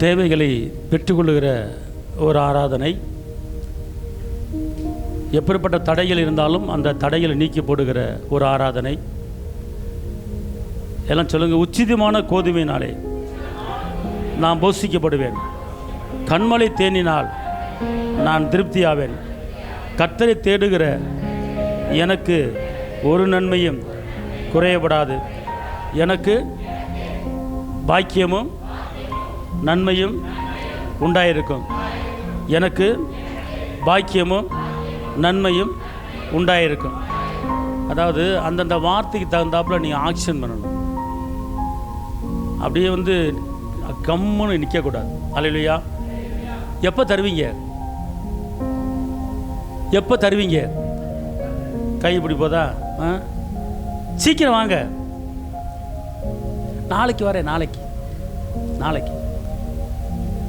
தேவைகளை பெற்றுக்கொள்ளுகிற ஒரு ஆராதனை. எப்படிப்பட்ட தடைகள் இருந்தாலும் அந்த தடைகளை நீக்கி போடுகிற ஒரு ஆராதனை. எல்லாம் சொல்லுங்கள். உச்சிதமான கோதுமையினாலே நான் போஷிக்கப்படுவேன், கண்மலை தேனினால் நான் திருப்தியாவேன். கர்த்தரை தேடுகிற எனக்கு ஒரு நன்மையும் குறையப்படாது. எனக்கு பாக்கியமும் நன்மையும் உண்டாயிருக்கும். எனக்கு பாக்கியமும் நன்மையும் உண்டாயிருக்கும். அதாவது அந்தந்த வார்த்தைக்கு தகுந்தாப்புல நீங்கள் ஆக்ஷன் பண்ணணும். அப்படியே கம்முன்னு நிற்கக்கூடாது. அல்லேலூயா. எப்போ தருவீங்க? எப்போ தருவீங்க? கை இப்படி போதா? சீக்கிரம் வாங்க. நாளைக்கு வரேன். நாளைக்கு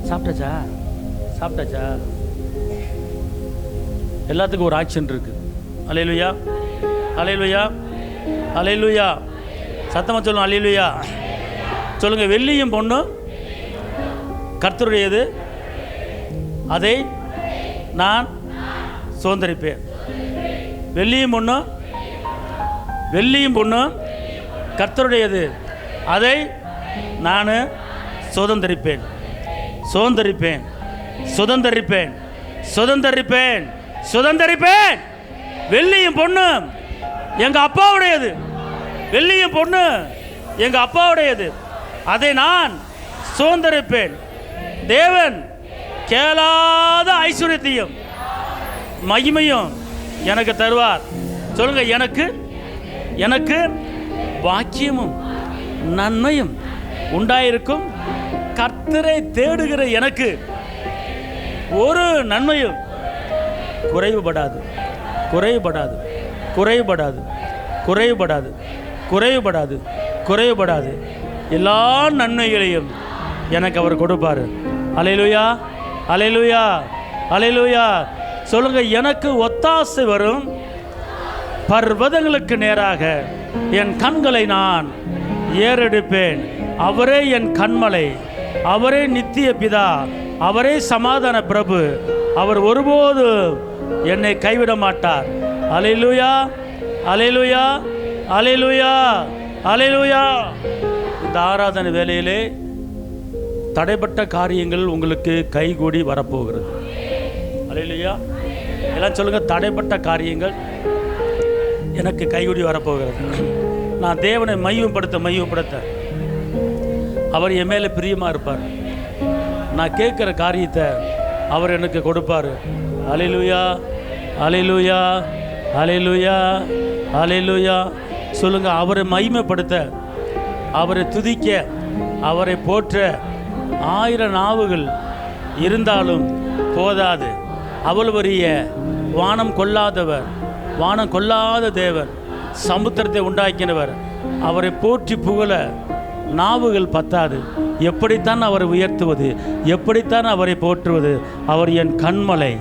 சாப்பிட்டாச்சா? எல்லாத்துக்கும் ஒரு ஆக்ஷன் இருக்கு. அல்லேலூயா, அல்லேலூயா, அல்லேலூயா. சத்தமாக சொல்லுங்க. அல்லேலூயா சொல்லுங்க. வெள்ளியும் பொண்ணும் கர்த்தருடையது, அதை நான் சுதந்தரிப்பேன். வெள்ளியும் பொண்ணும் கர்த்தருடையது, அதை நான் சுதந்தரிப்பேன். வெள்ளியும் பொண்ணும் எங்கள் அப்பாவுடையது. அதை நான் சுதந்தரிப்பேன். தேவன் கேளாத ஐஸ்வர்யத்தையும் மகிமையும் எனக்கு தருவார். சொல்லுங்க. எனக்கு பாக்கியமும் நன்மையும் உண்டாயிருக்கும். கர்த்தரை தேடுகிற எனக்கு ஒரு நன்மையும் குறைவுபடாது. எல்லா நன்மைகளையும் எனக்கு அவர் கொடுப்பார். அல்லேலூயா, அல்லேலூயா, அல்லேலூயா. சொல்லுங்க. எனக்கு ஒத்தாசை வரும் பர்வதங்களுக்கு நேராக என் கண்களை நான் ஏறெடுப்பேன். அவரே என் கண்மலை, அவரே நித்திய பிதா, அவரே சமாதான பிரபு. அவர் ஒருபோது என்னை கைவிட மாட்டார். அல்லேலூயா, அல்லேலூயா, அல்லேலூயா, அல்லேலூயா. இந்த ஆராதனை வேளையிலே தடைப்பட்ட காரியங்கள் உங்களுக்கு கைகூடி வரப்போகிறது. அல்லேலூயா. எல்லாம் சொல்லுங்க. தடைப்பட்ட காரியங்கள் எனக்கு கைகூடி வரப்போகிறது. நான் தேவனை மையப்படுத்த அவர் என் மேலே பிரியமாக இருப்பார். நான் கேட்குற காரியத்தை அவர் எனக்கு கொடுப்பார். அல்லேலூயா, அல்லேலூயா, அல்லேலூயா, அல்லேலூயா. சொல்லுங்க. அவரை மகிமைப்படுத்த, அவரை துதிக்க, அவரை போற்ற 1000 நாவுகள் இருந்தாலும் போதாது. அவ்வளவு பெரிய வானம் கொள்ளாத தேவன், சமுத்திரத்தை உண்டாக்கினவர். அவரை போற்றி புகழ நாவுகள் பத்தாது. எப்படித்தான் அவரை உயர்த்துவது? எப்படித்தான் அவரை போற்றுவது? அவர் என் கண்மலை,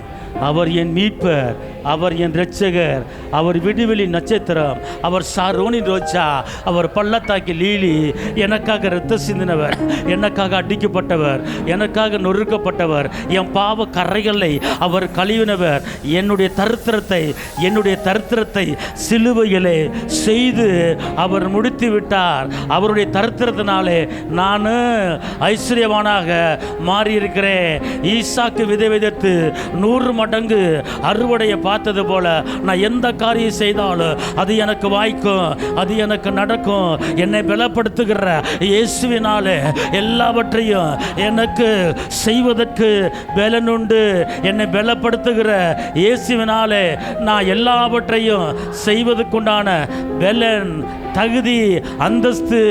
அவர் என் மீட்பர், அவர் என் இரட்சகர், அவர் விடுவெளி நட்சத்திரம், அவர் சாரோனின் ரோஜா, அவர் பள்ளத்தாக்கி லீலி. எனக்காக இரத்த சிந்தினவர், எனக்காக அடிக்கப்பட்டவர், எனக்காக நொறுக்கப்பட்டவர், என் பாவ கரைகளை அவர் கழுவினவர். என்னுடைய தரித்திரத்தை சிலுவையிலே செய்து அவர் முடித்து விட்டார். அவருடைய தரித்திரத்தினாலே நான் ஐஸ்வர்யவானாக மாறியிருக்கிறேன். ஈசாக்கு விதை விதைத்து 100 மடங்கு அறுவடையை பார்த்தது போல நான் எந்த காரியம் செய்தாலும் அது எனக்கு வாய்க்கும், அது எனக்கு நடக்கும். என்னை பலப்படுத்துகிற இயேசுவினாலே எல்லாவற்றையும் எனக்கு செய்வதற்கு பலனுண்டு. என்னை பலப்படுத்துகிற இயேசுவினாலே நான் எல்லாவற்றையும் செய்வதற்குண்டான பலன், தகுதி, அந்தஸ்து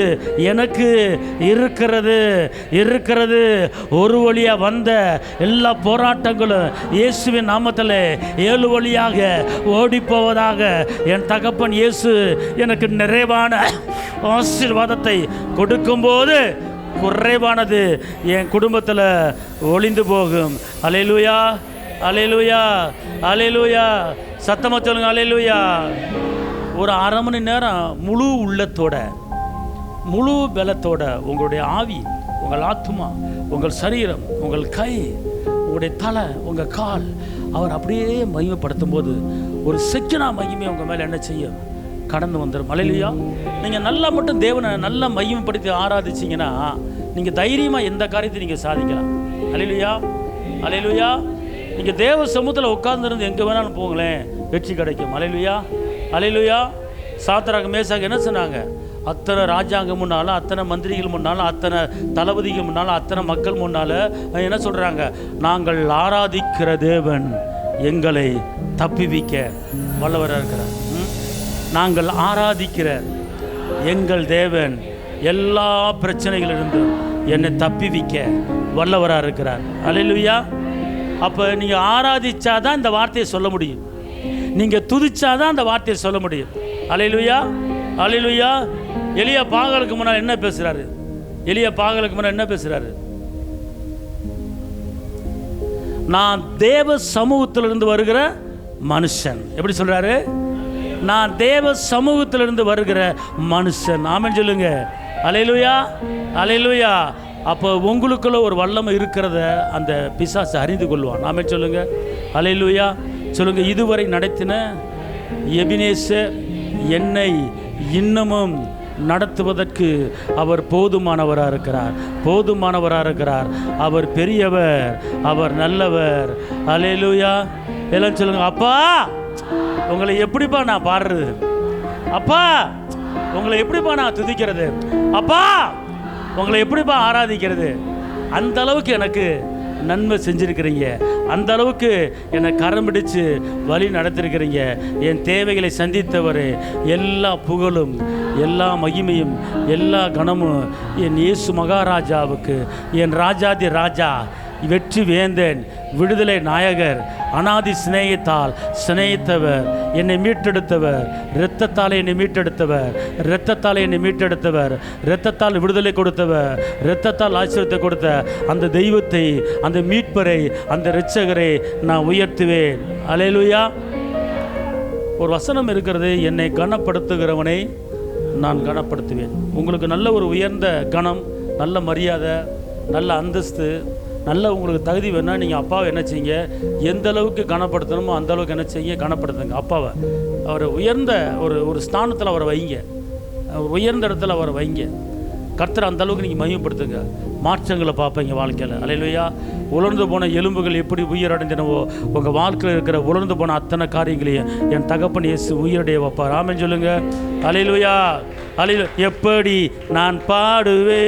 எனக்கு இருக்கிறது. ஒரு வழியா வந்த எல்லா போராட்டங்களும் இயேசுவின் நாமத்தில் 7 வழியாக ஓடி போவதாக. என் தகப்பன் இயேசு எனக்கு நிறைவான ஆசீர்வாதத்தை கொடுக்கும்போது குறைவானது என் குடும்பத்தில் ஒளிந்து போகும். அல்லேலூயா, அல்லேலூயா, அல்லேலூயா. சத்தமாக சொல்லுங்க. அல்லேலூயா. ஒரு அரை மணி நேரம் முழு உள்ளத்தோட, முழு பலத்தோட உங்களுடைய ஆவி உங்கள் ஆத்துமா, உங்கள் சரீரம், உங்கள் கை, உங்களுடைய தலை, உங்கள் கால் அவர் அப்படியே மகிமைப்படுத்தும் போது ஒரு செக்கினா மகிமை உங்கள் மேலே என்ன செய்யும்? கடந்து வந்துடும். அல்லேலூயா. நீங்கள் நல்லா மட்டும் தேவனை நல்லா மகிமைப்படுத்தி ஆராதிச்சிங்கன்னா நீங்கள் தைரியமாக எந்த காரியத்தை நீங்கள் சாதிக்கலாம். அல்லேலூயா, அல்லேலூயா. நீங்கள் தேவ சமூகத்தில் உட்கார்ந்துருந்து எங்கே வேணாலும் போங்களேன், வெற்றி கிடைக்கும். அல்லேலூயா, அல்லேலூயா. சாத்ராக் மேசாக் என்ன சொன்னாங்க? அத்தனை ராஜாங்கம் முன்னால், அத்தனை மந்திரிகள் முன்னால், அத்தனை தளபதிகள் முன்னால், அத்தனை மக்கள் முன்னால் என்ன சொல்கிறாங்க? நாங்கள் ஆராதிக்கிற தேவன் எங்களை தப்பிவிக்க வல்லவராக இருக்கிறார். நாங்கள் ஆராதிக்கிற எங்கள் தேவன் எல்லா பிரச்சனைகளிலிருந்தும் என்னை தப்பிவிக்க வல்லவராக இருக்கிறார். அல்லேலூயா. அப்போ நீங்கள் ஆராதிச்சாதான் இந்த வார்த்தையை சொல்ல முடியும். நீங்கள் துதிச்சாதான் அந்த வார்த்தையை சொல்ல முடியும். அல்லேலூயா, அல்லேலூயா. எலியா பாகாலுக்கு முன்னால் என்ன பேசுறாரு? எலியா பாகாலுக்கு முன்னால் என்ன பேசுறாரு? நான் தேவ சமூகத்திலிருந்து வருகிற மனுஷன். எப்படி சொல்றாரு? நான் தேவ சமூகத்திலிருந்து வருகிற மனுஷன். ஆமென் சொல்லுங்க. அல்லேலூயா, அல்லேலூயா. அப்போ உங்களுக்குள்ள ஒரு வல்லமை இருக்கிறத அந்த பிசாசு அறிந்து கொள்வான். ஆமென் சொல்லுங்க. அல்லேலூயா சொல்லுங்க. இதுவரை நடத்தின எபினேசர் என்னை இன்னமும் நடத்துவதற்கு அவர் போதுமானவராக இருக்கிறார், போதுமானவராக இருக்கிறார். அவர் பெரியவர், அவர் நல்லவர். அல்லேலூயா. எல்லாம் சொல்லுங்க. அப்பா உங்களை எப்படிப்பா நான் பாடுறது? அப்பா உங்களை எப்படிப்பா நான் துதிக்கிறது? அப்பா உங்களை எப்படிப்பா ஆராதிக்கிறது? அந்த அளவுக்கு எனக்கு நன்மை செஞ்சுருக்கிறீங்க, அந்த அளவுக்கு என்னை கரம் பிடிச்சு வழி நடத்திருக்கிறீங்க. என் தேவைகளை சந்தித்தவர், எல்லா புகழும், எல்லா மகிமையும், எல்லா கனமும் என் இயேசு மகாராஜாவுக்கு, என் ராஜாதி ராஜா, வெற்றி வேந்தன், விடுதலை நாயகர், அனாதி சிநேகத்தால் சிநேகித்தவர், என்னை மீட்டெடுத்தவர், இரத்தத்தால் என்னை மீட்டெடுத்தவர், இரத்தத்தால் என்னை மீட்டெடுத்தவர், இரத்தத்தால் விடுதலை கொடுத்தவர், இரத்தத்தால் ஆசீர்வாதத்தை கொடுத்த அந்த தெய்வத்தை, அந்த மீட்பரை, அந்த இரட்சகரை நான் உயர்த்துவேன். அல்லேலூயா. ஒரு வசனம் இருக்கிறது, என்னை கனப்படுத்துகிறவனை நான் கனப்படுத்துவேன். உங்களுக்கு நல்ல ஒரு உயர்ந்த கனம், நல்ல மரியாதை, நல்ல அந்தஸ்து, நல்ல உங்களுக்கு தகுதி வேணால் நீங்கள் அப்பாவை என்ன செய்யுங்க? எந்த அளவுக்கு கனப்படுத்தணுமோ அந்த அளவுக்கு என்ன செய்யுங்க? கனப்படுத்துங்க அப்பாவை. அவர் உயர்ந்த ஒரு ஸ்தானத்தில் அவரை வைங்க, உயர்ந்த இடத்துல அவரை வைங்க. கர்த்தர் அந்த அளவுக்கு நீங்கள் மகிமைப்படுத்துங்க, மாற்றங்களை பார்ப்பீங்க வாழ்க்கையில். அல்லேலூயா. உலர்ந்து போன எலும்புகள் எப்படி உயிரடைந்தனவோ உங்கள் வாழ்க்கையில் இருக்கிற உலர்ந்து போன அத்தனை காரியங்களையும் என் தகப்பன் இயேசு உயிரடைய வைப்பார். ஆமென் சொல்லுங்க. அல்லேலூயா, அல்லேலூயா. எப்படி நான் பாடுவே,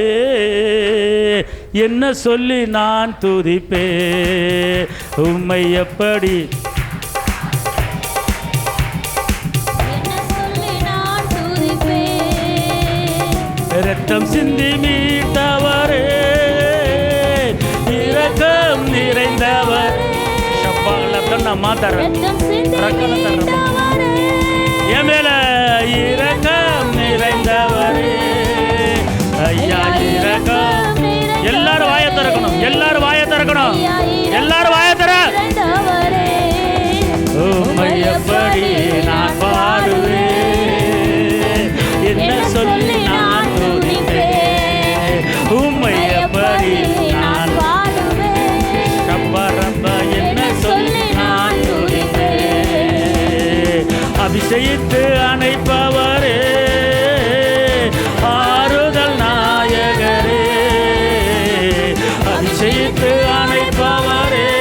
என்ன சொல்லி நான் துதிப்பே, உம்மை எப்படி இரத்தம் சிந்தி மீட்டவரே, இரக்கம் நிறைந்தவர். என் மேல இரக்கம் நிறைந்தவரே, ஐயா இரக்கம். எல்லாரும் வாயை திறக்கணும், எல்லாரும் வாயை திறக்கணும், எல்லாரும் வாயை திற. உம்மை எப்படி நான் பாடுவேன், என்ன சொல்லி நான் துதிப்பேன், உம்மை எப்படி நான் பாடுவேன், என்ன சொல்லி நான் துதிப்பேன். அபிஷேகித்து அணைப்பவரே, ஆறுதல் நாயகரே, அபிஷேகித்து அணைப்பவரே,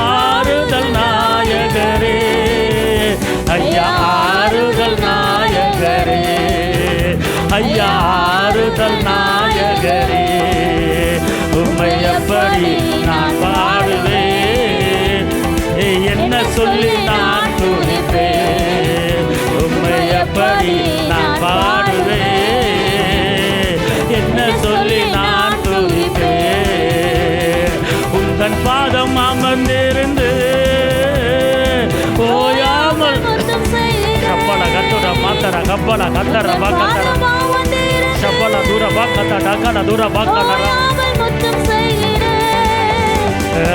ஆறுதல் நாயகரே, ஐயா ஆறுதல் நாயகரே, ஐயா ஆறுதல் நாயகரே, உம்மை எப்படி நான் பாடுவேன், என்ன சொல்லி நான் துதிப்பேன், உம்மை எப்படி நான் பாடுவேன், என்ன சொல்லி நான் துதிப்பேன். உந்தன் பாதம் அமர்ந்திருந்து ஓயாமல் கப்பல கத்துற மாத்தர கப்பல கத்தர பாக்கத்தர சப்பல தூர பாக்கத்த டக்கல தூர பாக்கல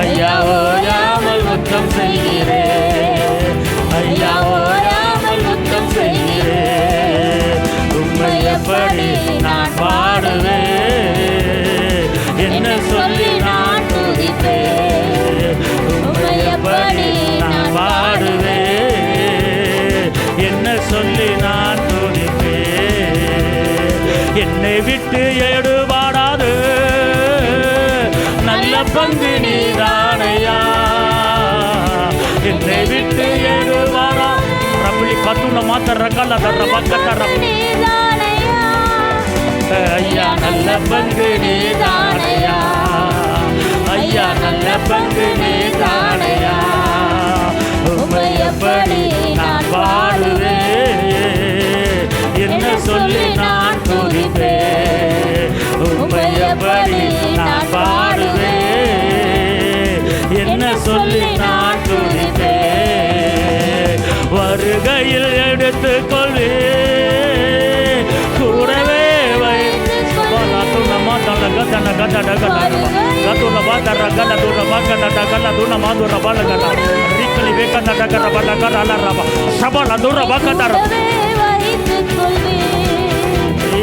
ஐயா ஓயாமல் முத்தம் செய்கிறேன், ஐயா ஓயாமல் முத்தம் செய்கிறேன், உம்மை எப்படி நான் பாடுவேன், சொல்லி நான் துதிப்பேன். என்னை விட்டு எடுபாடாது நல்ல பங்கு நீதானையா. என்னை விட்டு எடுபாடா ரப்பி கத்துன மாத்த ரக்கல தர பக்கத்தர ஐயா நல்ல பங்கு நீதானையா. ஐயா நல்ல பங்கு நீதானையா. உம்மை எப்படி நான் பாடுவேன், என்ன சொல்லி நான் துதிப்பேன். உம்மை எப்படி நான் பாடுவேன், என்ன சொல்லி நான் துதிப்பேன். வருகையில் எடுத்துக்கொள்வேன், கூடவே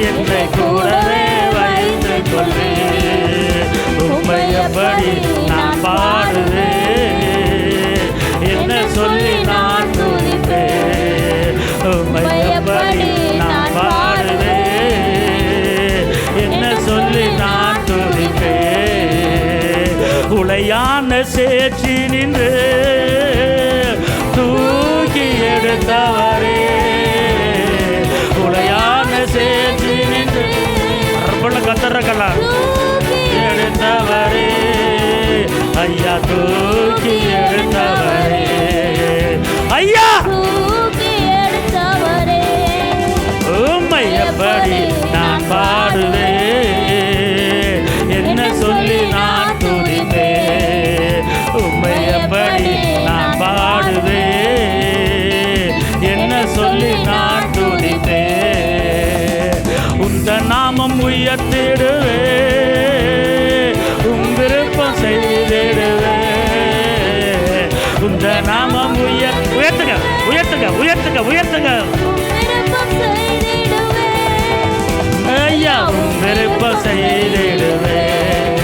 என்னை கூடவே வைத்துக் கொள்வேன். உம்மை எப்படி நான் பாடுவேன், என்ன சொல்லி நான் துதிப்பேன். உம்மை எப்படி நான் பாடுவேன், என்ன சொல்லி நான் துதிப்பேன். உளையான சேற்றி நின்று தூக்கி எடுத்தவரே, உளையான சேற்றி நின்று கத்தரக்கலாம் எடுத்தவரே, ஐயா தூக்கி எடுத்தவரே, ஐயா உம்மை எப்படி நான் பாடுவேன், என்ன சொல்லி நான் துதிப்பேன். உம்மை எப்படி நான் பாடுவேன், என்ன சொல்லி நான் துதிப்பேன். உந்த நாமம் உயர்த்திடுவேன், உம் விருப்பம் செய்திடுவேன். உந்த நாமம் உயர்த்துங்க உயர்த்துங்க உயர்த்துங்க உயர்த்துங்க. ஐயா உம் விருப்பம் செய்திடுவேன்,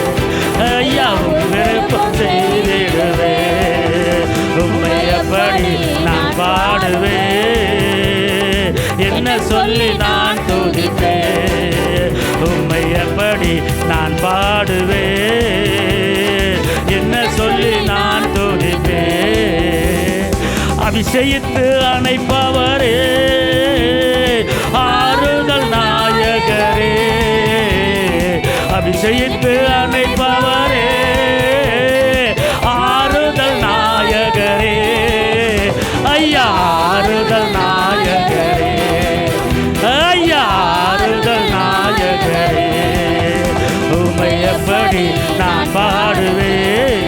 ஐயா உம் விருப்பம் செய்திடுவேன். உம்மை எப்படி நான் பாடுவேன், என்ன சொல்லி நான் துதிப்பேன். உம்மை எப்படி நான் பாடுவேன், என்ன சொல்லி நான் துதிப்பேன். அபிஷேகித்து அணைப்பவரே, ஆறுதல் நாயகரே, அபிஷேகித்து அணைப்பவரே, ஆறுதல் நாயகரே, ஐயா ஆறுதல் நாயகரே, ஐயா ஆறுதல் நாயகரே. உம்மை எப்படி நான் பாடுவேன்,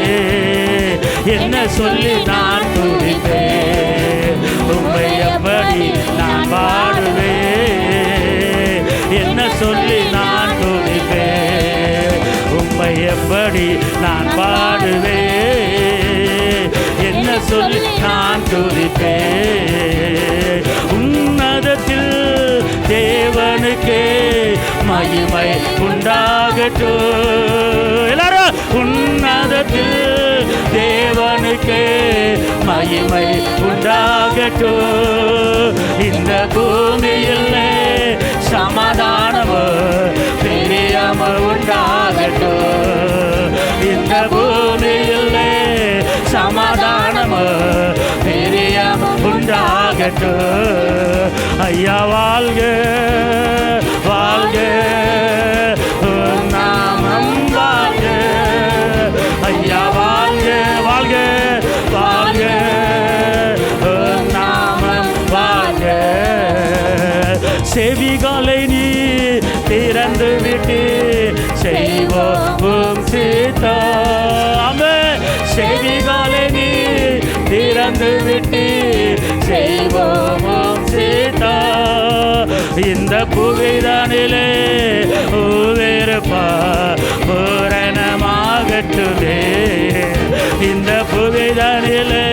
என்ன சொல்லி நான் துதிப்பேன். உம்மை எப்படி நான் பாடுவேன், என்ன சொல்லி நான் துதிப்பேன். உம்மை எப்படி நான் பாடுவேன், என்ன சொல்லி நான் துதிப்பேன். உன்னதத்தில் தேவனுக்கே மகிமை உண்டாகட்டும். எல்லாரும் உன்னதத்தில் தேவனுக்கே மகிமை உண்டாகட்டும். இந்த பூமியில் சமாதானமோ பிரியமோ உண்டாகட்டும். இந்த பூமியில் சமாதானமோ பிரியம் உண்டாகட்டும். ஐயா வாழ்க வாழ்க நாமம் வாழ்க. ஐயா வாழ்க வாழ்க வாழ்க நாமம் வாழ்க. செவிகளை நீ திறந்து விட்டு செய்வோம் சித்தம். செவிகளை நீ திறந்து விட்டு செய்வோம் சித்தம். இந்த புவிதானிலே பூரணமாகட்டுமே. இந்த புவிதானிலே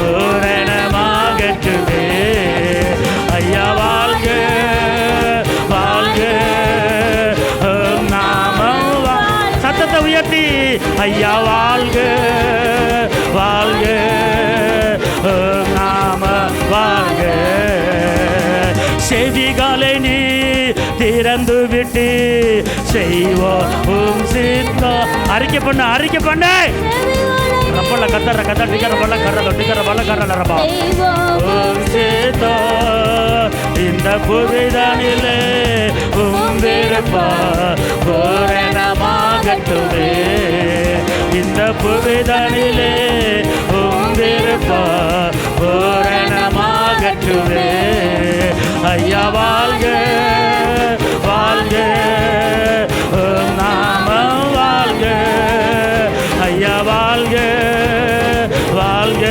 பூரணமாகட்டுமே. ஐயா வாழ்க வாழ்க நாமம் சத்தத்தை உயர்த்தி ஐயா வாழ்க வாழ்க நாம விழிகளை நீ திறந்து விட்டு செய்வோம் சித்தம். அறிக்கை பண்ண ரப்பல கத்தர கத்த டிகர பல கரல ரப்பா சேதோ இந்த புவிதானிலே உம்பிருப்பா பூரணமாகட்டுமே. இந்த புவிதானிலே உம்பிருப்பா பூரணமாகட்டுமே. ஐயா வாழ்க வாழ்க நாமம் வாழ்க. ஐயா வாழ்க வாழ்க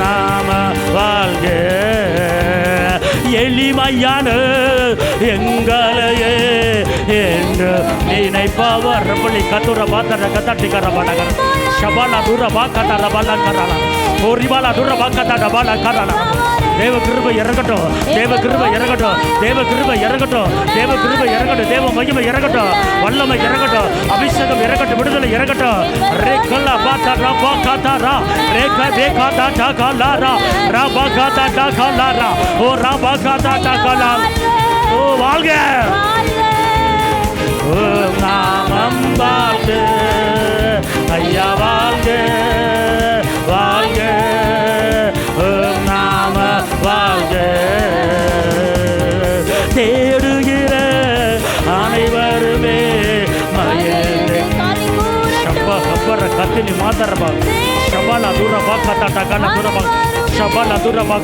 நாம வாழ்க. எளிமையான எங்களையே என்று நினைப்பவர் பள்ளி கத்துர பாத்தர கத்தாட்டிக்கர பாடகர் ஷபால தூர பாக்கத்தர பாலக்கரல ஓரிபால தூர பாக்கத்தர பாலக்கரல. தேவ கிருபை இறங்கட்டும், தேவ கிருபை இறங்கட்டும், தேவ கிருபை இறங்கட்டும், தேவ கிருபை இறங்கட்டும், தேவ மகிமை இறங்கட்டும், வல்லமை இறங்கட்டும், அபிஷேகம் இறங்கட்டும், விடுதலை இறங்கட்டும். ரேக்கல்ல பாத்தர பாக்கத்தர ரேக்க பேகாதா டகலாரா ரபாகாதா டகலாரா ஓ ரபாகாதா டகலா. ஓ வாழ்க ஓ நாமம் வாழ்க. ஐயா வாழ்க வாழ்க ஓ நாம வாழ்க. தேடுகிற அனைவருமே மயந்து கப்பர கத்தினி மாதரபா ஷபால தூரபா கத்தா டகல தூரபா ஷபால தூரபா.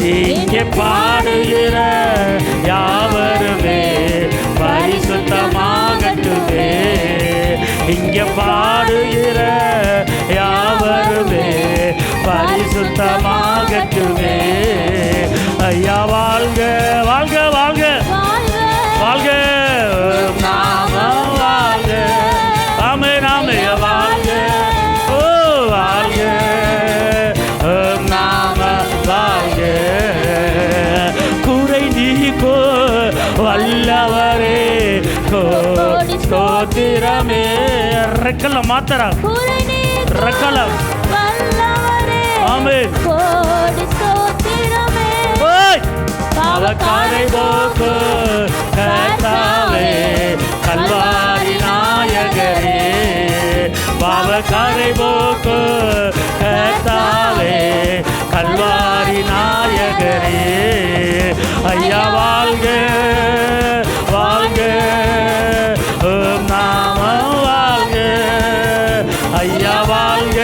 இங்கே பாடுகிற யாவருமே பரிசுத்தமாகட்டுமே. இங்கே பாடுகிற யாவருமே பரிசுத்தமாகட்டுமே. ஐயா வாழ்க வாழ்க வாழ்க வாழ்க நாம வாழ்க. ஆமே நாமே வாழ்க ஓ வாழ்க நாம வாழ்க. குறை நீக்கோ வல்லவரே ஸ்தோத்திரமே. ரெக்கல மாத்தர ரெக்கல ஆமென். அவகாரை போக்கு கர்த்தாவே கல்வாரி நாயகரே. பாவக்காரை போக்கு கர்த்தாவே கல்வாரி நாயகரே. ஐயா வாழ்க வாழ்க நாம வாழ்க. ஐயா வாழ்க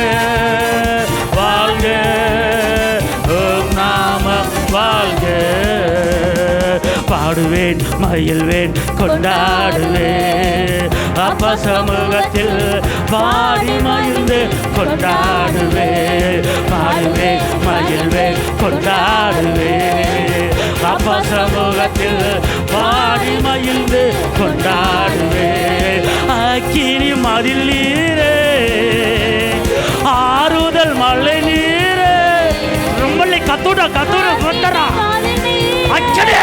வாழ்க நாம வாழ்க. பாடுவேன் மகிழ்வேன் கொண்டாடுவேன் அப்ப சமூகத்தில் பாடி மகிழ்ந்து கொண்டாடுவேன். பாடுவேன் மகிழ்வேன் கொண்டாடுவேன் அப்ப சமூகத்தில் பாடி மகிழ்ந்து கொண்டாடுவேன். அக்கினி மதில் நீரே ஆறுதல் மழை நீரே ரொம்பலி கத்துட கத்துட கொத்தரா அச்சடே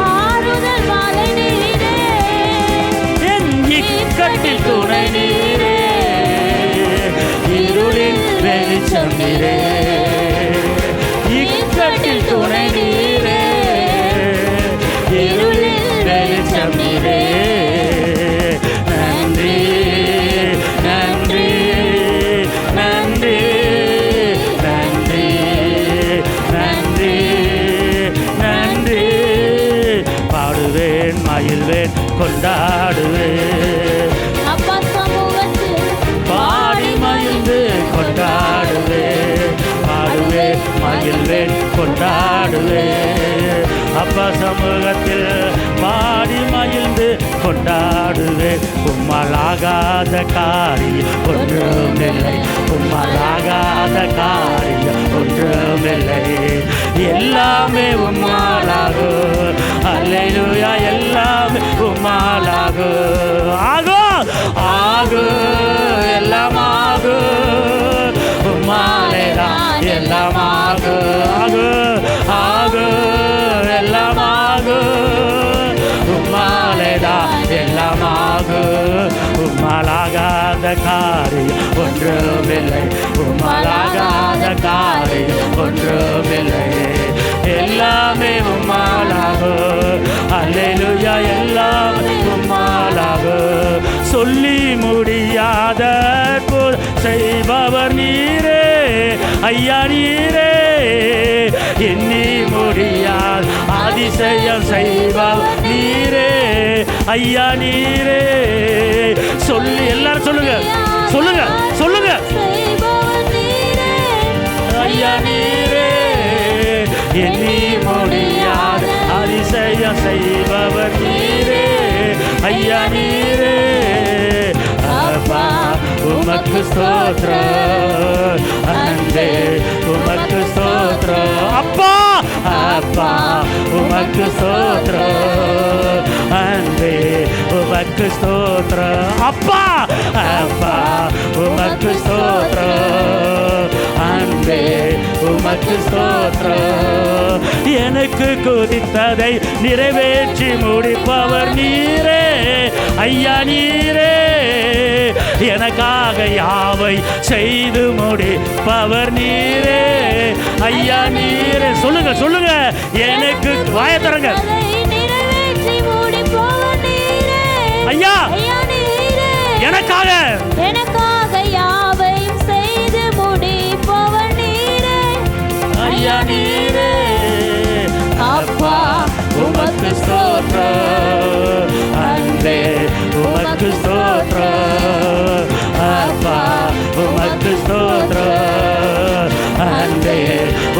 ஆறுதல் மழை நீரே என் இக்கட்டில் துணை நீரே இருளில் வெளிச்சம் நீரே. இக்கட்டில் துணை நீரே இருளில் வெளிச்சம் நீரே. நன்றி நன்றி நன்றி நன்றி நன்றி நன்றி. பாடுவேன் மகிழ்வேன் கொண்டாடுவேன் அப்பா சமூகத்தில் பாடி மகிழ்ந்து கொண்டாடுவேன். பாடுவேன் மகிழ்வேன் கொண்டாடுவேன் அப்பா சமூகத்தில் பாடி மகிழ்ந்து கொண்டாடுவேன். உம்மலாகாத காரியம் ஒன்றுமில்லை, உம்மலாகாத காரியம் ஒன்றுமில்லை. எல்லாமே உம்மாலாகும். அல்லேலூயா எல்லாமே உம்மாலாகும். ஆகும் ஆகும் எல்லாம் ஆகும் உம்மாலேதான் எல்லாம் ஆகும். ஆகும் ஆகும் எல்லாம் ஆகும் உம்மாலேதான் எல்லாம் ஆகும். உம்மலாகாத காரியம் ஒன்றுமில்லை, உம்மலாகாத காரியம் ஒன்றுமில்லை, எல்லாமே உம்மாலாகும். அல்லேலூயா, எல்லாமே உம்மாலாகும். சொல்லி முடியாத செய்பவர் நீரே ஐயா, நீரே எண்ணி முடியாத அதிசயம் செய்பவர் நீரே ஐயா, நீரே. சொல்லி எல்லாரும் சொல்லுங்க, சொல்லுங்க, சொல்லுங்க. ஐயா, நீரே எண்ணி முடியாத அதிசயம் செய்பவர் நீரே ஐயா, நீரே. அப்பா உமக்கு ஸ்தோத்திரம், அன்பே உமக்கு ஸ்தோத்திரம். அப்பா, அப்பா உமக்கு ஸ்தோத்திரம், அன்பே உமக்கு ஸ்தோத்திரம். அப்பா, அப்பா உமக்கு ஸ்தோத்திரம், அன்பே உமக்கு ஸ்தோத்திரம். எனக்கு கொதித்ததை நிறைவேற்றி முடிப்பவர் நீரே ஐயா, நீரே எனக்காக யாவை செய்து முடிப்பவர் நீரே ஐயா, நீரே. சொல்லுங்க, சொல்லுங்க. எனக்கு வாய தரங்க ஐயா, எனக்காக யாவை செய்து முடிப்பவர் நீரே ஐயா, நீரே. அப்பா உமக்கு ஸ்தோத்திரம், அன்பே உமக்கு ஸ்தோத்திரம். அப்பா உமக்கு ஸ்தோத்திரம், அன்பே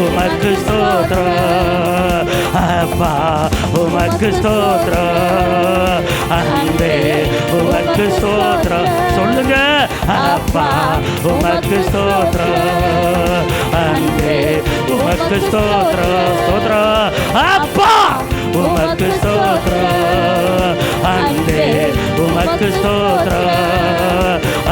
உமக்கு ஸ்தோத்திரம். அப்பா உமக்கு ஸ்தோத்திரம், அன்பே உமக்கு ஸ்தோத்திரம். சொல்லுங்க. அப்பா உமக்கு ஸ்தோத்திரம், அன்பே உமக்கு ஸ்தோத்திரம். ஸ்தோத்திரம். அப்பா உமக்கு ஸ்தோத்திரம், அன்பே உமக்கு ஸ்தோத்திரம்.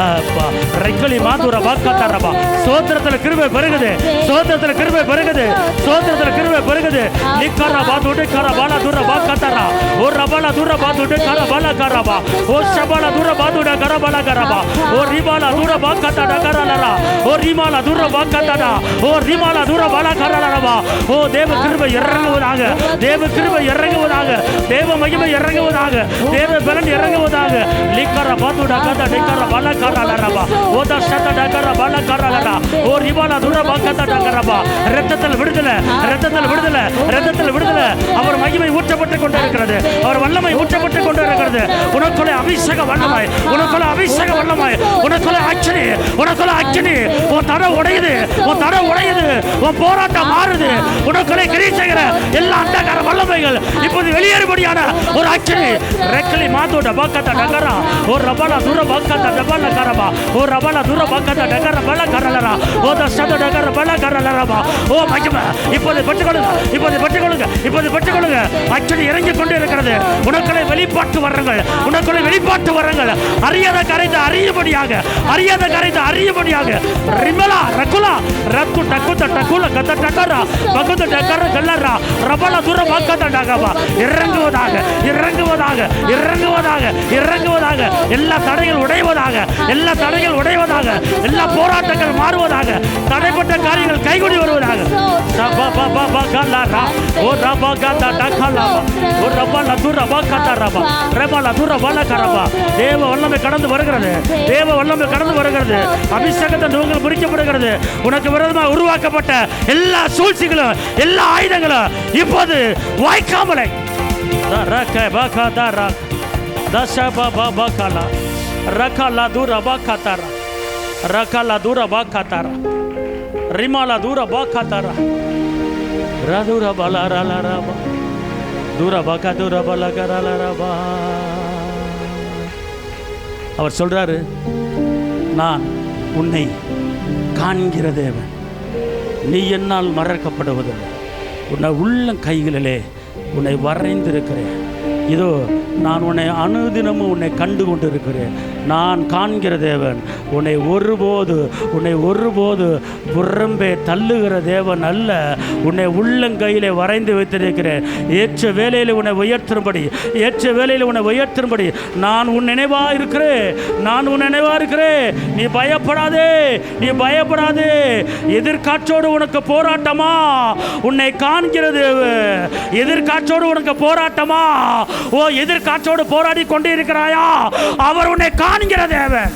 அப்பா ரெக்கலி மாதுர வாக்காத்தாரப்பா. ஸ்தோத்திரத்துல கிருபை பெருகுது, ஸ்தோத்திரத்துல கிருபை பெருகுது, ஸ்தோத்திரத்துல கிருபை பெருகுது. நிக்கற பாதுடே கர பாலா துர வாக்காத்தாரா. ஓ ரபாலா துர பாதுடே கர பாலா கரபா. ஓ ஷபாலா துர பாதுடே கர பாலா கரபா. ஓ ரிபாலா துர வாக்காத்தாடா கரலரா. ஓ ரிமாலா துர வாக்காத்தாடா. ஓ ரிமாலா துர பாலா கரலரபா. ஓ தேவ கிருபை இறங்குவதாக, தேவ கிருபை இறங்குவதாக, தேவ மகிமை இறங்குவதாக, தேவ பலன் இறங்குவதாக. லிக்கற பாதுடா கத டேக்கற பாலா கரலரபா. ஓ தஷத டகர பாலா கரலரா. ஓ ரிபாலா துர வாக்காத்தாடா கரபா. இரத்தத்தில் விடுதலை, இரத்தத்தில் விடுதலை, இரத்தத்தில் விடுதலை. அவர் மகிமை ஊற்றப்பட்டு கொண்டே இருக்கிறது, அவர் வல்லமை ஊற்றப்பட்டு கொண்டே இருக்கிறது. உனக்குள்ள அபிஷேக வல்லமை, உனக்குள்ள அபிஷேக வல்லமை, உனக்குள்ள அக்கினி, உனக்குள்ள அக்கினி. உன் தடை உடையுது, உன் தடை உடையுது, உன் போராட்டம் மாறுது. உனக்குள்ளே கிரியை செய்கிற எல்லா அந்தகார வல்லமைகள் இப்போது வெளியேறும்படியான ஒரு அக்கினி. ரெக்கலி மாதோட பாக்கத்த டகரா. ஓ ரபாலா துர பாக்கத்த டபால கரபா. ஓ ரபாலா துர பாக்கத்த டகர பல கரலரா. ஓ தஷத டகர பல கரலரபா. ஓ மகிமை இப்போது பெற்றுக்கொள்ளுங்க, இப்போது பெற்றுக்கொள்ளுங்க, இப்போது பெற்றுக்கொள்ளுங்க. அக்கினி இறங்கி கொண்டு இருக்கிறது. உனக்குள்ளே வெளிப்பாட்டு வரங்கள், உனக்குள்ளே வெளிப்பாட்டு வரங்கள். அறியாத கரைத்து அறியும்படியாக, அறியாத கரைத்து அறியும்படியாக. ரிமலா ரகுலா ரக்கு டக்குத டக்குல கத டகரா பகுத டகர கல்லரா. ரபல துர பாக்கத டகபா. இறங்குவதாக, இறங்குவதாக, இறங்குவதாக, இறங்குவதாக. எல்லா தடைகள் உடைவதாக, எல்லா தடைகள் உடைவதாக, எல்லா போராட்டங்கள் மாறுவதாக, தடைப்பட்ட காரியங்கள் கைகூடி வருவதாக. ஓ ரபா கத டகலா. ஓ ரபல துர பாக்கத ரபா. ரபல துர பல கரபா. தேவ வல்லமை கடந்து வருகிறது, தேவ வல்லமை கடந்து வருகிறது. அபிஷேகத்தை நோங்கள் முறிக்கப்படுகிறது. உனக்கு விரோதமாக உருவாக்கப்பட்ட எல்லா சூழ்ச்சிகளும், எல்லா ஆயுதங்களும் இப்போது வாய்க்காமலை. ரகலா தூர பாக்காத்தாரா, ரகலா தூர பாக்காத்தாரா, ரிமாலா தூர பாக்காத்தாரா, ரதுர பலரலரபா, தூர பாக்கா தூர பலகரலரபா. அவர் சொல்றாரு, நான் உன்னை காண்கிற தேவன், நீ என்னால் மறக்கப்படுவதில்லை. உன்னை உள்ள கைகளிலே உன்னை வரைந்திருக்கிறேன். இதோ நான் உன்னை அனுதினமும் உன்னை கண்டு கொண்டு இருக்கிறேன். நான் காண்கிற தேவன், உன்னை ஒருபோது புறம்பே தள்ளுகிற தேவன் அல்ல. உன்னை உள்ளங்கையிலே வரைந்து வைத்திருக்கிறேன். ஏற்ற வேலையில் உன்னை உயர்த்தும்படி நான் உன் நினைவாக இருக்கிறேன். நீ பயப்படாதே. எதிர்காற்றோடு உனக்கு போராட்டமா? உன்னை காண்கிற தேவன். எதிர்காற்றோடு உனக்கு போராட்டமா? எதிர்காற்றோடு போராடி கொண்டே இருக்கிறாயா? அவர் உன்னை காண்கிற தேவன்.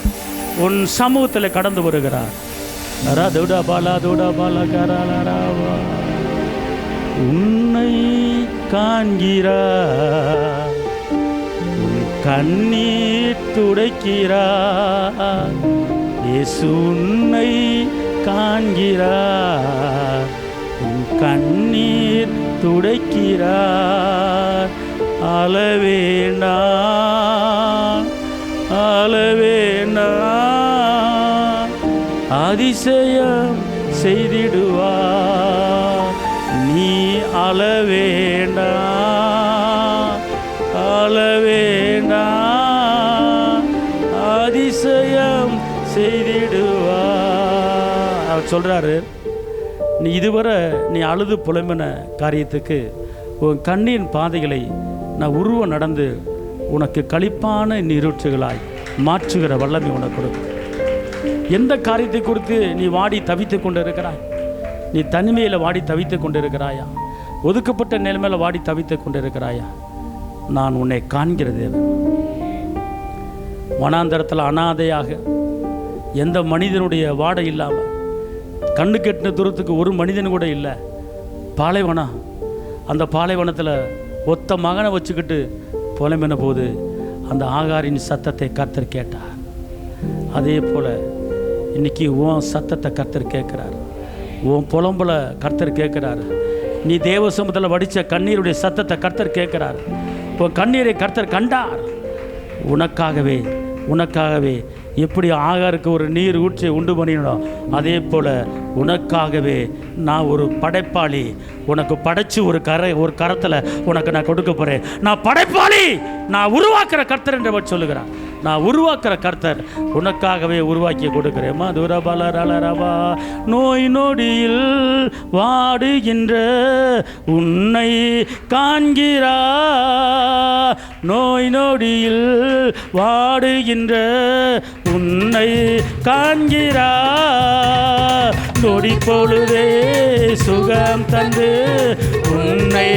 உன் சமூகத்தில் கடந்து வருகிறார். உன்னை காண்கிறார், உன் கண்ணீர் துடைக்கிறார். இயேசு உன்னை காண்கிறார், உன் கண்ணீர் துடைக்கிறார். அளவேண்டா அதிசயம் செய்திடுவார். நீ அளவேண்டா அதிசயம் செய்திடுவார். அவர் சொல்றாரு, நீ இதுவரை நீ அழுது புலம்பின காரியத்துக்கு உன் கண்ணின் பாதைகளை நான் நடந்து உனக்கு களிப்பான நீரூற்றுகளாய் மாற்றுகிற வல்லமை உனக்கு கொடுக்கும். எந்த காரியத்தை குறித்து நீ வாடி தவித்து கொண்டு இருக்கிறாய்? நீ தனிமையில் வாடி தவித்து கொண்டு இருக்கிறாயா? ஒதுக்கப்பட்ட நிலைமையில் வாடி தவித்து கொண்டு இருக்கிறாயா? நான் உன்னை காண்கிற தேவன். வனாந்தரத்தில் அனாதையாக எந்த மனிதனுடைய வாடை இல்லாமல் கண்ணு கெட்டின தூரத்துக்கு ஒரு மனிதன் கூட இல்லை. பாலைவனம், அந்த பாலைவனத்தில் ஒத்த மகனை வச்சுக்கிட்டு புலம்பின போது அந்த ஆகாரின் சத்தத்தை கர்த்தர் கேட்டார். அதே போல் இன்னைக்கு உன் சத்தத்தை கர்த்தர் கேட்குறார். உன் புலம்புல கர்த்தர் கேட்குறாரு. நீ தேவ சமூகத்தில் வடித்த கண்ணீருடைய சத்தத்தை கர்த்தர் கேட்குறார். உன் கண்ணீரை கர்த்தர் கண்டார். உனக்காகவே எப்படி ஆகாருக்கு ஒரு நீர் ஊற்றி உண்டு பண்ணிடணும், அதே போல் உனக்காகவே நான் ஒரு படைப்பாளி உனக்கு படைச்சு ஒரு கரத்தில் உனக்கு நான் கொடுக்க போகிறேன். நான் படைப்பாளி, நான் உருவாக்குற கர்த்தர் என்றவர் சொல்லுகிறான். நான் உருவாக்குற கர்த்தர் உனக்காகவே உருவாக்கி கொடுக்கிறேன். மதுரபலரலரவா நோய் நொடியில் வாடுகின்ற உன்னை காண்கிறா. நோய் நொடியில் வாடுகின்ற உன்னை காண்கிறா. நொடி பொழுதே சுகம் தந்து உன்னை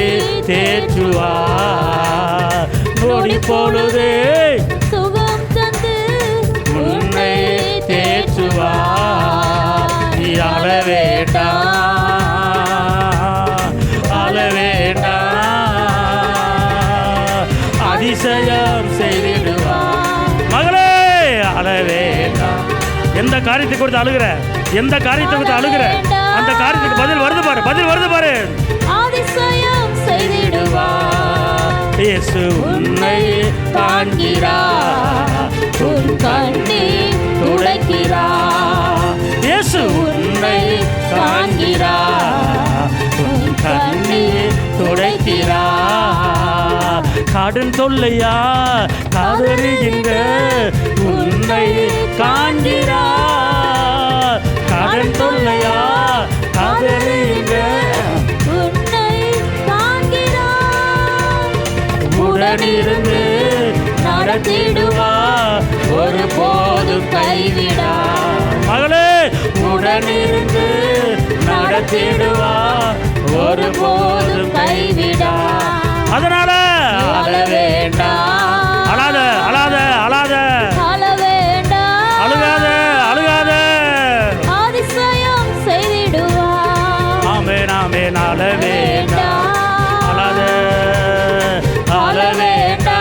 தேற்றுவா. நொடி பொழுதே சுகம் தந்து உன்னை தேற்றுவா. நீ அழவேண்டா அதிசயம் செய்திடுவா. மகளே அழவேண்டா. எந்த காரியத்தை கொடுத்து அழுகிற, எந்த காரியத்தை கொடுத்து அழுகிற, அந்த காரியத்துக்கு பதில் வருது பாரு. அதிசயம் செய்திடுவா. இயேசு உன்னை காண்கிறார், உன் கண்ணீர் துடைக்கிறார். இயேசு உன்னை காண்கிறார், உன் கண்ணீர் துடைக்கிறார். கடன் தொல்லையா காதறுகின்ற உன்னை காண்கிறார். கடன் தொல்லையா காதறுகின்ற உன்னை காண்கிறார். உடனிருந்து நடத்திடுவா, ஒருபோதும் கைவிடா. மகளே உடனிருந்து நடத்திடுவா, ஒருபோதும் கைவிடா. அதனால அழவேண்டா, அழாத அழுகாத. அதிசயம் செய்திடுவா. ஆமென் அழவேண்டா, அழவேண்டா.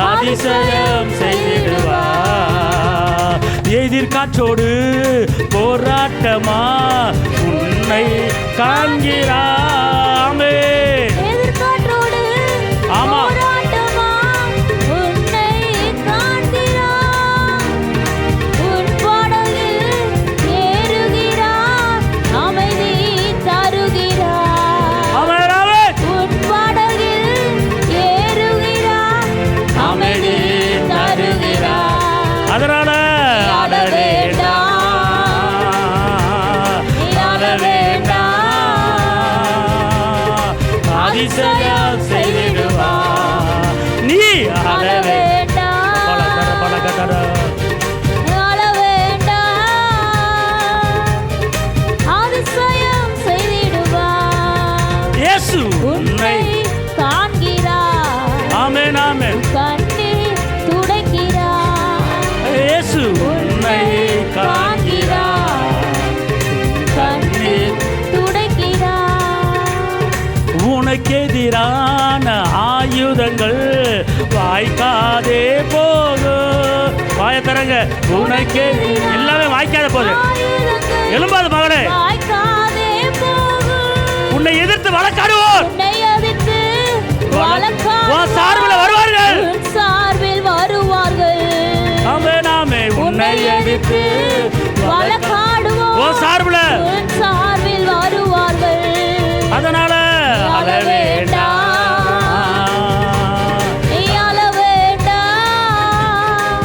அதிசயம் செய்திடுவா. எதிர்காற்றோடு போராட்டமா உன்னை காண்கிறாமே. எதிர்காற்றோடு போராட்டமா உன்னை காண்கிறார். உன் பாடலில் ஏறுகிறார், அமைதி தருகிறார். உன் பாடலில் அதிசயம் செய்திடுவார். நீ அளவே இயேசு உன்னை காண்கிறார். ஆமென் ஆமென். கண்ணீர் துடைக்கிறார். இயேசு உன்னை காண்கிறார். கண்ணீர் துடைக்கிறார். உனக்கெதிரான ஆயுதங்கள் வாய்க்காதே போகும். வாய தரங்க. உனக்கு எல்லாமே வாய்க்காத போகுது. எழும்பாது மகனே. வாய்க்காதே போகும். உன்னை எதிர்த்து வழக்காடுவோர் உன்னை எதிர்த்து உன் சார்பில் வருவார்கள். உன் சார்பில் வருவார்கள். ஆமென் ஆமென். உன்னை எதிர்த்து வழக்காடுவோர் உன் சார்பில் உன் சார்பில் வருவார்கள். அதனால அழ வேண்டாம். நீ அழ வேண்டாம்.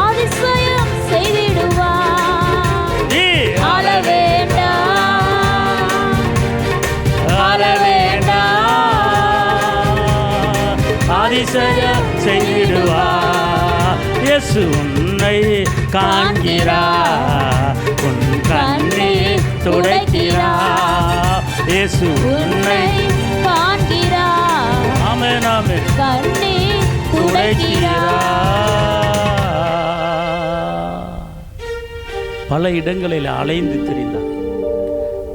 அதிசயம் செய்திடுவார். நீ அழ வேண்டாம். அழ வேண்டாம். அதிசயம் செய்திடுவார். இயேசு உன்னை காண்கிறார். உன் கண்ணீர் துடைக்கிறார். இயேசு உன்னை காண்கிறார். ஆமென் ஆமென். கண்ணீர் துடைக்கிறார். பல இடங்களில் அலைந்து திரிந்தாய்.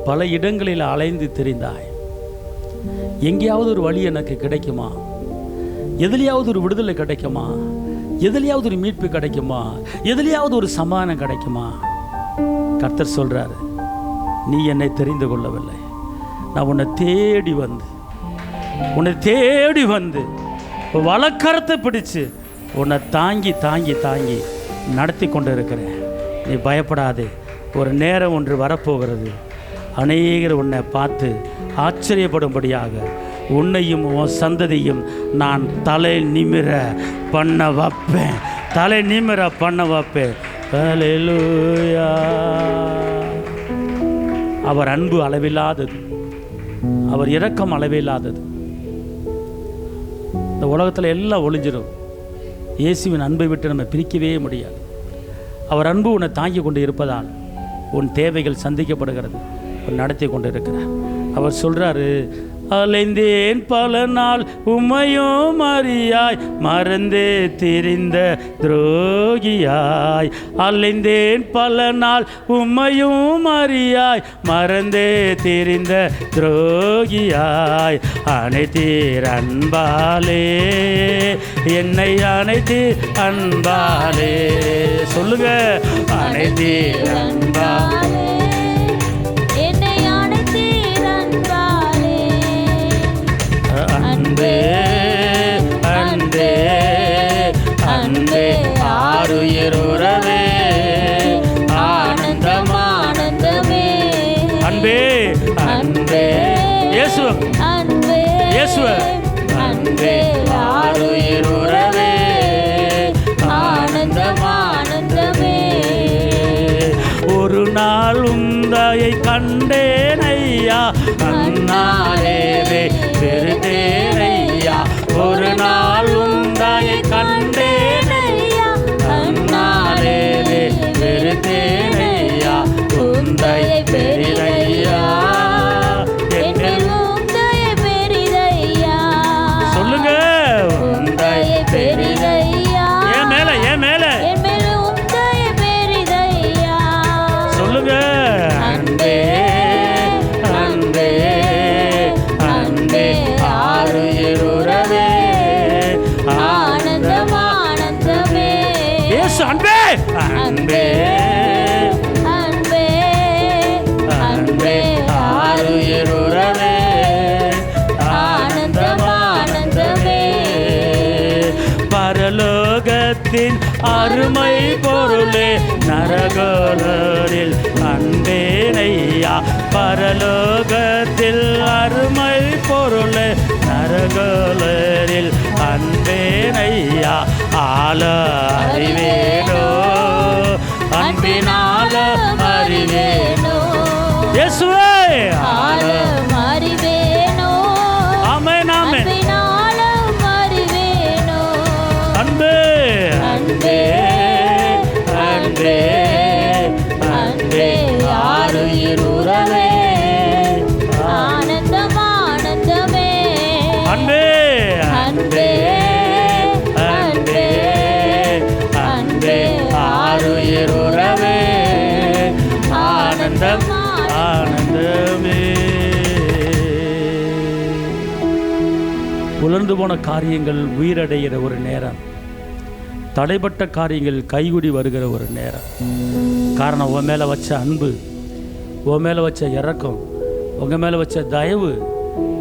பல இடங்களில் அலைந்து திரிந்தாய். எங்கேயாவது ஒரு வழி எனக்கு கிடைக்குமா? எதுலையாவது ஒரு விடுதலை கிடைக்குமா? எதுலையாவது ஒரு மீட்பு கிடைக்குமா? எதுலையாவது ஒரு சமாதானம் கிடைக்குமா? கர்த்தர் சொல்றாரு, நீ என்னை தெரிந்து கொள்ளவில்லை. நான் உன்னை தேடி வந்து வலக்கரத்தை பிடிச்சு உன்னை தாங்கி தாங்கி தாங்கி நடத்தி கொண்டு இருக்கிறேன். நீ பயப்படாதே. ஒரு நேரம் ஒன்று வரப்போகிறது. அநேகர் உன்னை பார்த்து ஆச்சரியப்படும்படியாக உன்னையும் உன் சந்ததியும் நான் தலை நிமிர பண்ண வைப்பேன். தலை நிமிர பண்ண வைப்பேன். ஹல்லேலூயா. அவர் அன்பு அளவில்லாதது. அவர் இரக்கம் அளவில்லாதது. இந்த உலகத்தில் எல்லாம் ஒளிஞ்சிடும். இயேசுவின் அன்பை விட்டு நம்ம பிரிக்கவே முடியாது. அவர் அன்பு உன்னை தாங்கி கொண்டு இருப்பதால் உன் தேவைகள் சந்திக்கப்படுகிறது. நடத்தி கொண்டு இருக்கிறார். அவர் சொல்றாரு, அலைந்தேன் பல நாள் உம்மையும் அறியாய், மறந்தே திரிந்த துரோகியாய். அலைந்தேன் பல நாள் உம்மையும் அறியாய், மறந்தே திரிந்த துரோகியாய். அனைத்தீர் அன்பாலே என்னை அனைத்தீர் அன்பாலே. சொல்லுங்க, அனைத்தீர் அன்பாலே. அன்பே அன்பே அன்பே ஆருயிருறவே ஆனந்தம் ஆனந்தமே. அன்பே அன்பே இயேசு அன்பே இயேசு அன்பே ஆருயிருறவே ஆனந்தம் ஆனந்தமே. ஒரு நாள் உந்தையை கண்டேன் ஐயா, அந்நாளே வெறுத்தேனையா. ஒரு நாள் உந்தையை கண்டேன் ஐயா, அந்நாளே வெறுத்தேனையா. உந்தையை பெரிதையா, என்னில் உந்தையை பெரிதையா. சொல்லுங்க, உந்தையை பெரிதையா. ஏன் மேல ஏன் மேல என் மேல் உந்தையை பெரிதையா. சொல்லுங்க, அன்பே அன்பே அன்பே ஆருயிருறவே ஆனந்தம் ஆனந்தமே. இயேசு அன்பே அன்பே அன்பே அன்பே ஆருயிருறவே ஆனந்தம் ஆனந்தமே. பரலோகத்தின் அருமை பொருளே நரகோலரில் அன்பேனையா. பரலோகத்தில் அருமை பொருளே நரகோலரில் அன்பேனையா. ஆல அறிவேனோ அன்பினால அறிவேனோ. இயேசுவே ஆழம் அறிவேனோ அன்பே அன்பே ஆருயிர் உறவே ஆனந்தம் ஆனந்தமே அன்பே அன்பே அன்பே அன்பே ஆருயிர் உறவே ஆனந்தம் ஆனந்தமே. உலர்ந்து போன காரியங்கள் உயிரடைகிற ஒரு நேரம், தடைப்பட்ட காரியங்கள் கைகுடி வருகிற ஒரு நேரம். காரணம் உன் மேலே வச்ச அன்பு, உன் மேலே வச்ச இரக்கம், உங்கள் மேலே வச்ச தயவு,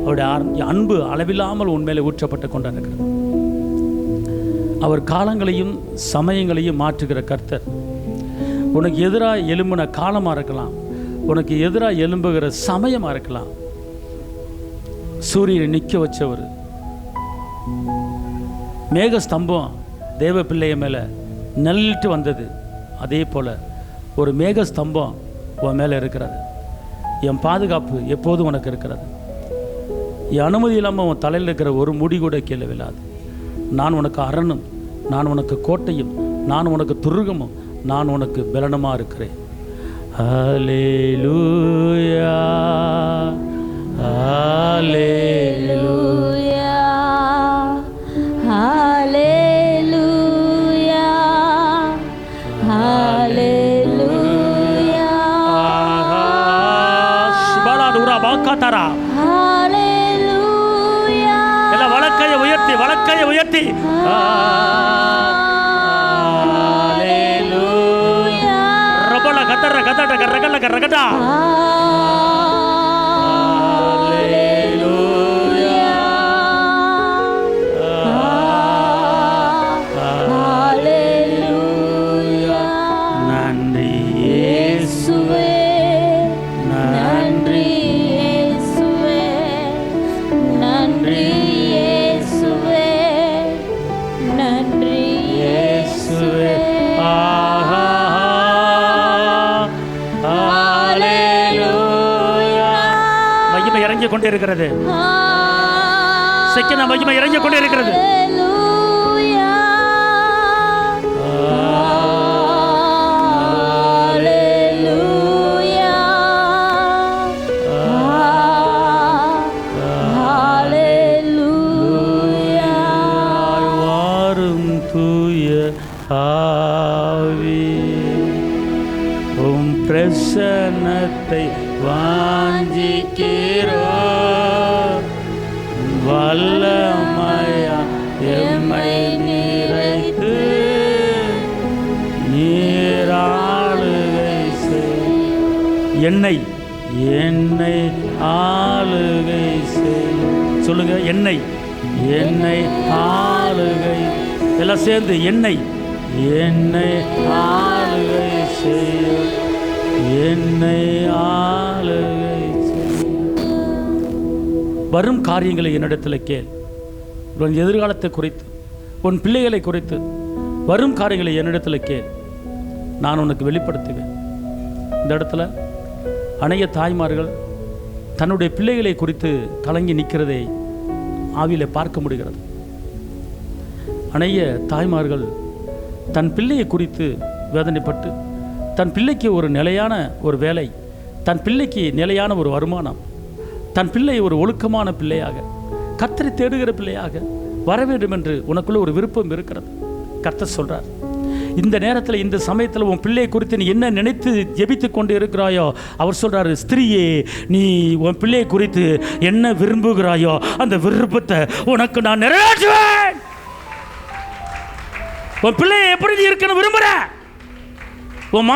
அவருடைய அன்பு அளவில்லாமல் உன் மேலே ஊற்றப்பட்டு கொண்டிருக்கிறது. அவர் காலங்களையும் சமயங்களையும் மாற்றுகிற கர்த்தர். உனக்கு எதிராக எழும்பின காலமாக இருக்கலாம், உனக்கு எதிராக எழும்புகிற சமயமாக இருக்கலாம். சூரியனை நிற்க வச்சவர், மேக ஸ்தம்பம் தேவ பிள்ளைய மேலே நல்லிட்டு வந்தது. அதே போல் ஒரு மேக ஸ்தம்பம் உன் மேலே இருக்கிறது. என் பாதுகாப்பு எப்போதும் உனக்கு இருக்கிறது. என் அனுமதி இல்லாமல் உன் தலையில் இருக்கிற ஒரு முடி கூட கீழே விழாது. நான் உனக்கு அரணும், நான் உனக்கு கோட்டையும், நான் உனக்கு துருகமும், நான் உனக்கு பலனமாக இருக்கிறேன். ஹல்லேலூயா ஹல்லேலூயா ஹல்லேலூயா ஹல்லேலூயா ஸ்பலாதுரா பாக்காதரா ஹல்லேலூயா. எல்லாம் வலக்கையை உயர்த்தி வலக்கையை உயர்த்தி ஹல்லேலூயா ரபல கதற கதட கரகல கரகடா இறங்கி கொண்டே இருக்கிறது. செக்கின மகிமை இறங்கி கொண்டே இருக்கிறது. வாரும் தூய ஆவி உம் பிரசன்னத்தை வாஞ்சிக்கிறோ. வல்லமையா எம்மை நிறைத்து நீராளுகை செய். என்னை என்னை ஆளுகை செய். சொல்லுங்க, என்னை என்னை ஆளுகை. எல்லாம் சேர்ந்து என்னை என்னை ஆளுகை செய்ய, என்னை ஆளுகை செய்ய. வரும் காரியங்களை என்னிடத்தில் கேள். உன் எதிர்காலத்தை குறித்து, உன் பிள்ளைகளை குறித்து வரும் காரியங்களை என்னிடத்தில் கேள், நான் உனக்கு வெளிப்படுத்துவேன். இந்த இடத்துல அநேக தாய்மார்கள் தன்னுடைய பிள்ளைகளை குறித்து கலங்கி நிற்கிறதை ஆவியில் பார்க்க முடிகிறது. அநேக தாய்மார்கள் தன் பிள்ளையை குறித்து வேதனைப்பட்டு, தன் பிள்ளைக்கு ஒரு நிலையான ஒரு வேலை, தன் பிள்ளைக்கு நிலையான ஒரு வருமானம், தன் பிள்ளை ஒரு ஒழுக்கமான பிள்ளையாக, கர்த்தரை தேடுகிற பிள்ளையாக வர வேண்டும் என்று உனக்குள்ள ஒரு விருப்பம் இருக்கிறது. கர்த்தர் சொல்றார், இந்த நேரத்தில் இந்த சமயத்தில் உன் பிள்ளையை குறித்து நீ என்ன நினைத்து ஜெபித்து கொண்டு இருக்கிறாயோ, அவர் சொல்றாரு, ஸ்திரீயே, நீ உன் பிள்ளையை குறித்து என்ன விரும்புகிறாயோ அந்த விருப்பத்தை உனக்கு நான் நிறைவேற்றுவேன். உன் பிள்ளையை எப்படி நீ இருக்கணும் விரும்புற, உன்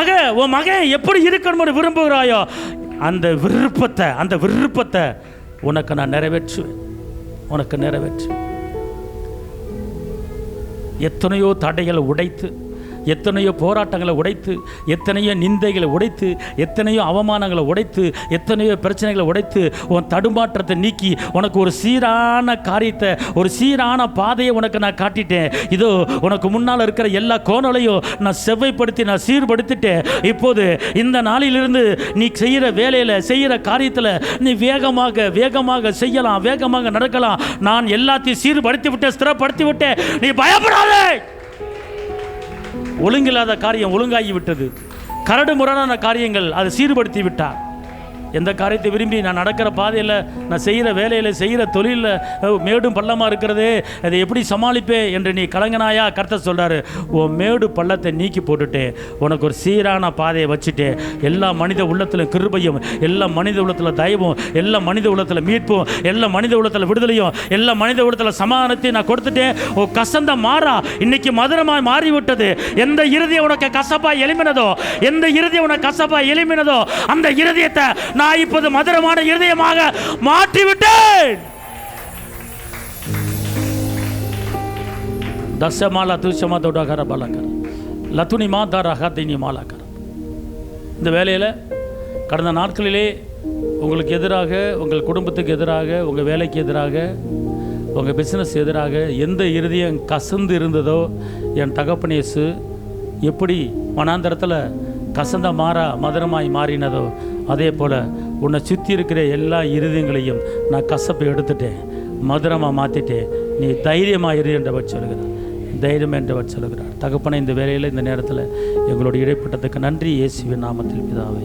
மகன் எப்படி இருக்கணும் விரும்புகிறாயோ அந்த விருப்பத்தை உனக்கு நான் நிறைவேற்றுவேன். உனக்கு நிறைவேற்று. எத்தனையோ தடைகளை உடைத்து, எத்தனையோ போராட்டங்களை உடைத்து, எத்தனையோ நிந்தைகளை உடைத்து, எத்தனையோ அவமானங்களை உடைத்து, எத்தனையோ பிரச்சனைகளை உடைத்து, உன் தடுமாற்றத்தை நீக்கி உனக்கு ஒரு சீரான காரியத்தை, ஒரு சீரான பாதையை உனக்கு நான் காட்டிட்டேன். இதோ உனக்கு முன்னால் இருக்கிற எல்லா கோணலையும் நான் செவ்வைப்படுத்தி நான் சீர்படுத்திட்டேன். இப்போது இந்த நாளிலிருந்து நீ செய்கிற வேலையில், செய்கிற காரியத்தில் நீ வேகமாக செய்யலாம், வேகமாக நடக்கலாம். நான் எல்லாத்தையும் சீர்படுத்தி விட்டேன், ஸ்திரப்படுத்தி விட்டேன். நீ பயப்படாதே. ஒழுங்கில்லாத காரியம் ஒழுங்காகி விட்டது. கரடு முரடான காரியங்கள் அது சீர்படுத்தி விட்டார். எந்த காரியத்தை விரும்பி நான் நடக்கிற பாதையில், நான் செய்கிற வேலையில், செய்கிற தொழிலில் மேடும் பள்ளமாக இருக்கிறதே, அதை எப்படி சமாளிப்பே என்று நீ கலங்கனாயா? கர்த்தர் சொல்கிறாரு, உன் மேடு பள்ளத்தை நீக்கி போட்டுட்டு உனக்கு ஒரு சீரான பாதையை வச்சுட்டு எல்லா மனித உள்ளத்தில் கிருபையும், எல்லா மனித உள்ளத்தில் தயவும், எல்லா மனித உள்ளத்தில் மீட்பும், எல்லா மனித உள்ளத்தில் விடுதலையும், எல்லா மனித உள்ளத்தில் சமாதானத்தையும் நான் கொடுத்துட்டேன். ஓ கசந்த மாறா இன்னைக்கு மதுரமாய் மாறிவிட்டது. எந்த இருதயம் உனக்கு கசப்பாய் எழுமினதோ, எந்த இருதயம் உனக்கு கசப்பாய் எழுமினதோ, அந்த இருதயத்தை நான் இப்போது மதுரமான இருதயமாக மாற்றிவிட்டேன். தசமாலா தூசமா தோடாகர பலகர லத்துனி மாதார ஹத்தினி மாலாகர. இந்த வேலையில் கடந்த நாட்களிலே உங்களுக்கு எதிராக, உங்கள் குடும்பத்துக்கு எதிராக, உங்கள் வேலைக்கு எதிராக, உங்கள் பிஸ்னஸ் எதிராக எந்த இருதயம் கசந்து இருந்ததோ, என் தகப்பனேசு எப்படி வனாந்தரத்தில் கசந்த மாறா மதுரமாய் மாறினதோ, அதே போல் உன்னை சுற்றி இருக்கிற எல்லா இருதயங்களையும் நான் கசப்பை எடுத்துட்டேன், மதுரமாக மாற்றிட்டேன். நீ தைரியமாக இரு என்றவர் சொல்கிறார். தைரியம் என்றவர் சொல்கிறார். தகப்பனை இந்த வேலையில், இந்த நேரத்தில் எங்களுடைய இடைப்பட்டதுக்கு நன்றி. இயேசுவின் நாமத்தில் பிதாவே.